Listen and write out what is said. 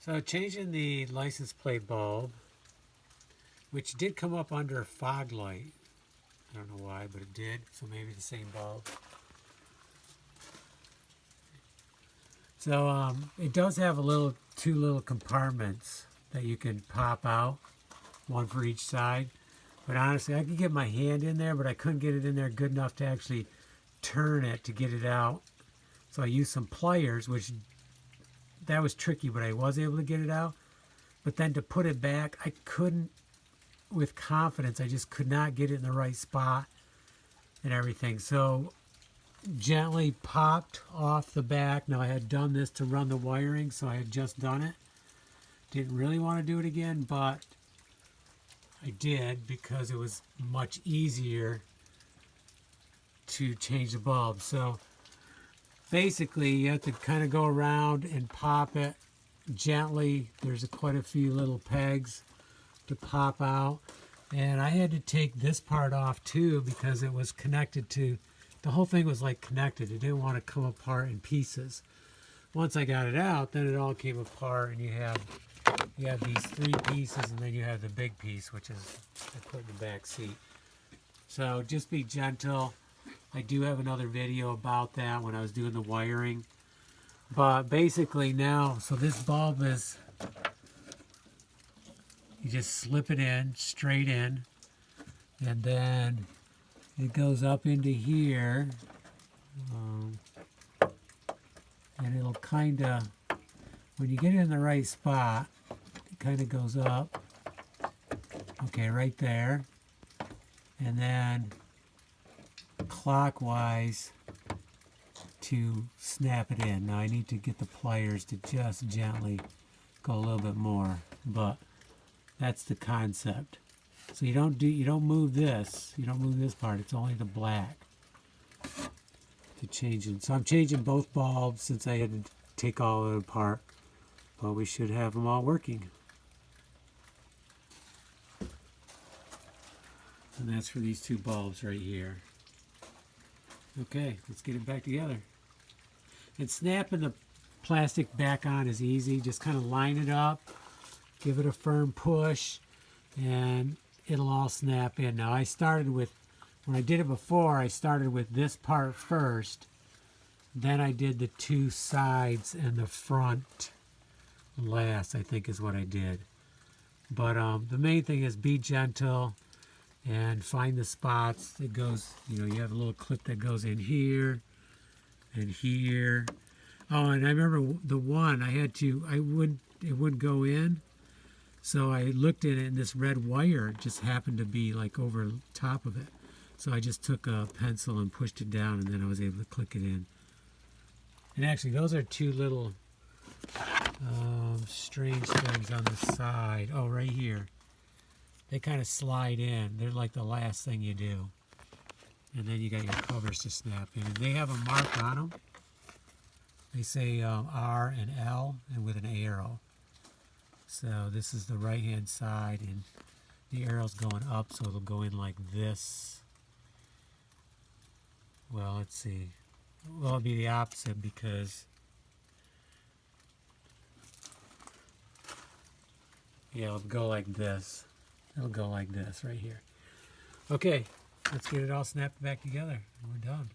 So changing the license plate bulb, which did come up under fog light. I don't know why, but it did. So maybe the same bulb. So it does have two little compartments that you can pop out, one for each side. But honestly, I could get my hand in there, but I couldn't get it in there good enough to actually turn it to get it out. So I used some pliers, which that was tricky, but I was able to get it out. But then to put it back, I couldn't with confidence. I just could not get it in the right spot and everything. So gently popped off the back. Now I had done this to run the wiring, so I had just done it. Didn't really want to do it again, but I did because it was much easier to change the bulb. So basically you have to kind of go around and pop it gently. There's quite a few little pegs to pop out, and I had to take this part off too because it was connected to, the whole thing was like connected. It didn't want to come apart in pieces. Once I got it out, then it all came apart, and you have these three pieces, and then you have the big piece, which is I put in the back seat. So just be gentle. I do have another video about that when I was doing the wiring. But basically now, so this bulb is, you just slip it in, straight in, and then it goes up into here. And it'll kind of, when you get it in the right spot, it kind of goes up. Okay, right there. And then clockwise to snap it in. Now I need to get the pliers to just gently go a little bit more, but that's the concept. So you don't move this. You don't move this part. It's only the black to change it. So I'm changing both bulbs since I had to take all of it apart, but we should have them all working. And that's for these two bulbs right here. Okay, let's get it back together. And snapping the plastic back on is easy. Just kind of line it up, give it a firm push, and it'll all snap in. Now I started with, when I did it before, I started with this part first. Then I did the two sides and the front last, I think is what I did. But the main thing is be gentle and find the spots. It goes, you have a little clip that goes in here and here. Oh, and I remember the one it wouldn't go in. So I looked at it, and this red wire just happened to be like over top of it. So I just took a pencil and pushed it down, and then I was able to click it in. And actually, those are two little strange things on the side. Oh, right here. They kind of slide in. They're like the last thing you do. And then you got your covers to snap in. And they have a mark on them. They say R and L and with an arrow. So this is the right-hand side, and the arrow's going up, so it'll go in like this. Well, let's see. Well, it'll be the opposite because, yeah, it'll go like this. It'll go like this right here. Okay, let's get it all snapped back together. We're done.